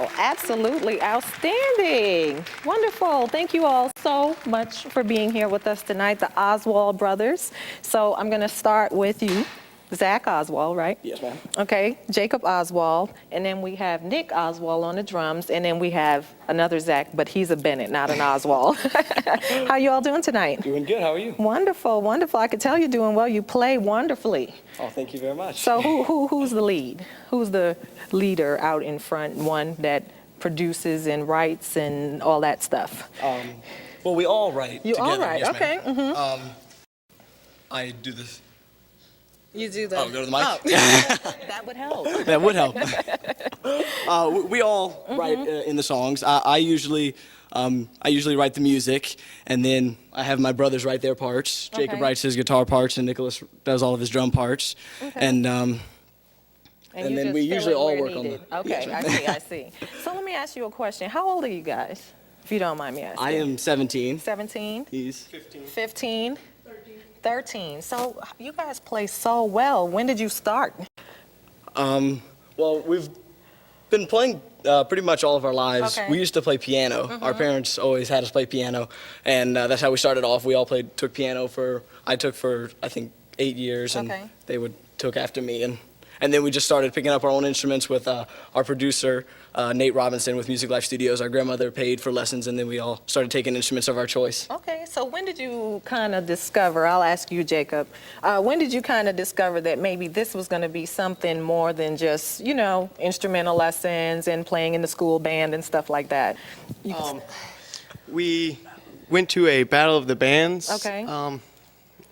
Wow, absolutely outstanding. Wonderful. Thank you all so much for being here with us tonight, the Oswald Brothers. So I'm going to start with you, Zach Oswald, right? Yes, ma'am. Okay, Jacob Oswald, and then we have Nick Oswald on the drums, and then we have another Zach, but he's a Bennett, not an Oswald. How you all doing tonight? Doing good. How are you? Wonderful, wonderful. I could tell you're doing well. You play wonderfully. Oh, thank you very much. So who's the lead? Who's the leader out in front, one that produces and writes and all that stuff? Well, we all write You together. all right, yes, okay. Mm-hmm. I do this. You do the... Oh, go to the mic? Oh. That would help. That would help. We all write in the songs. I usually write the music, and then I have my brothers write their parts. Okay. Jacob writes his guitar parts, and Nicholas does all of his drum parts. Okay. And you then just we fill usually it all where work on needed. the... Okay, Yes. I see. So let me ask you a question. How old are you guys, if you don't mind me asking? I am 17. 17? He's 15? 13. So you guys play so well. When did you start? Well, we've been playing pretty much all of our lives. Okay. We used to play piano. Our parents always had us play piano, and that's how we started off. We all took piano I took for I think 8 years, and Okay. they took after me, and then we just started picking up our own instruments with our producer, Nate Robinson with Music Life Studios. Our grandmother paid for lessons, and then we all started taking instruments of our choice. Okay, so when did you kind of discover, I'll ask you, Jacob, when did you kind of discover that maybe this was going to be something more than just, instrumental lessons and playing in the school band and stuff like that? We went to a Battle of the Bands. Okay.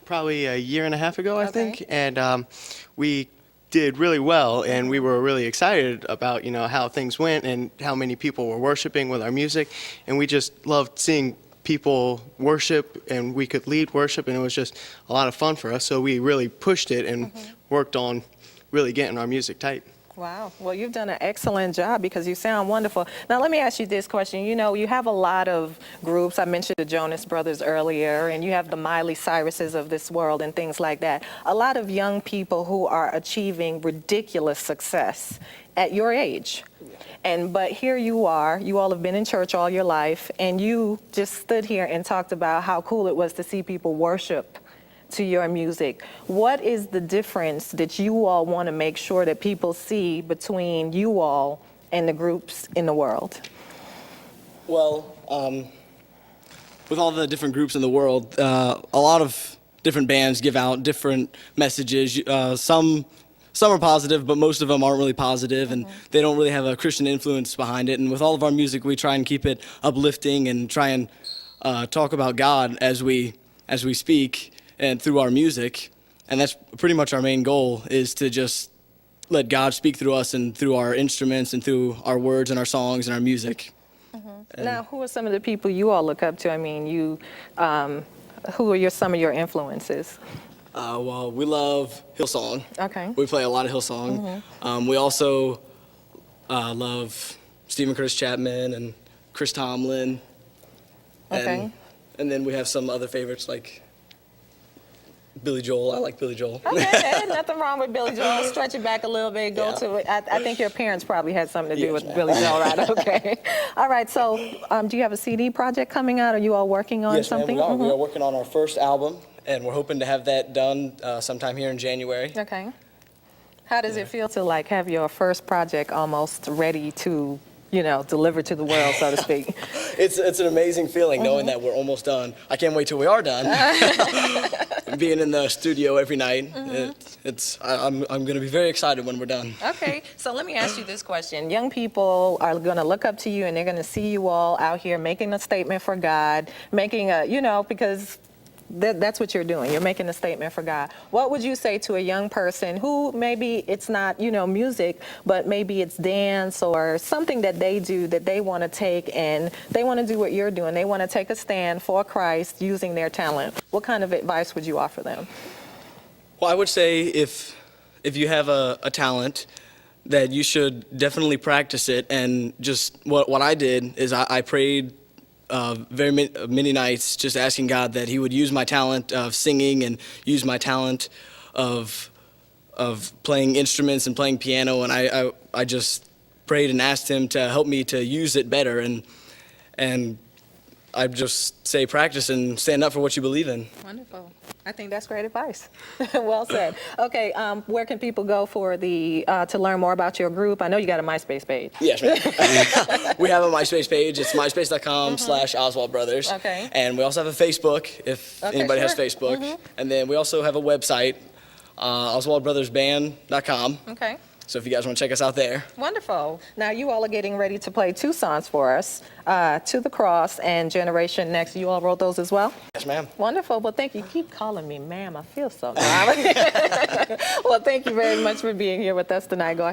Probably a year and a half ago, I Okay. think, and we did really well, and we were really excited about how things went and how many people were worshiping with our music, and we just loved seeing people worship, and we could lead worship, and it was just a lot of fun for us. So we really pushed it and worked on really getting our music tight. Wow. Well, you've done an excellent job because you sound wonderful. Now, let me ask you this question. You have a lot of groups. I mentioned the Jonas Brothers earlier, and you have the Miley Cyruses of this world and things like that. A lot of young people who are achieving ridiculous success at your age. But here you are, you all have been in church all your life, and you just stood here and talked about how cool it was to see people worship to your music. What is the difference that you all want to make sure that people see between you all and the groups in the world? Well, with all the different groups in the world, a lot of different bands give out different messages. Some are positive, but most of them aren't really positive, and they don't really have a Christian influence behind it. And with all of our music, we try and keep it uplifting and try and talk about God as we speak and through our music. And that's pretty much our main goal, is to just let God speak through us and through our instruments and through our words and our songs and our music. Now, who are some of the people you all look up to? I mean, who are some of your influences? Well, we love Hillsong. Okay. We play a lot of Hillsong. We also love Stephen Curtis Chapman and Chris Tomlin. Okay. And then we have some other favorites like Billy Joel. I like Billy Joel. Okay, there's nothing wrong with Billy Joel. Stretch it back a little bit, go to it. I think your parents probably had something to do with Billy Joel, right? Okay. All right, so do you have a CD project coming out? Are you all working on something? Yes, ma'am, we are. We are working on our first album, and we're hoping to have that done sometime here in January. Okay. How does it feel to have your first project almost ready to, deliver to the world, so to speak? It's an amazing feeling knowing that we're almost done. I can't wait till we are done. Being in the studio every night, I'm going to be very excited when we're done. Okay, so let me ask you this question. Young people are going to look up to you, and they're going to see you all out here making a statement for God, making because that's what you're doing. You're making a statement for God. What would you say to a young person who maybe it's not, music, but maybe it's dance or something that they do that they want to take, and they want to do what you're doing? They want to take a stand for Christ using their talent. What kind of advice would you offer them? Well, I would say if you have a talent, that you should definitely practice it. And just what I did is I prayed very many nights, just asking God that He would use my talent of singing and use my talent of playing instruments and playing piano, and I just prayed and asked him to help me to use it better, and I just say practice and stand up for what you believe in. Wonderful. I think that's great advice. Well said. Okay, where can people go for to learn more about your group? I know you got a MySpace page. Yes, ma'am. We have a MySpace page. It's myspace.com/Oswald Brothers. Okay. And we also have a Facebook, if Okay, anybody has sure. Facebook. And then we also have a website, oswaldbrothersband.com. Okay. So if you guys want to check us out there. Wonderful. Now you all are getting ready to play 2 songs for us, To the Cross and Generation Next. You all wrote those as well? Yes, ma'am. Wonderful. Well, thank you. Keep calling me ma'am. I feel so. Well, thank you very much for being here with us tonight. Go ahead.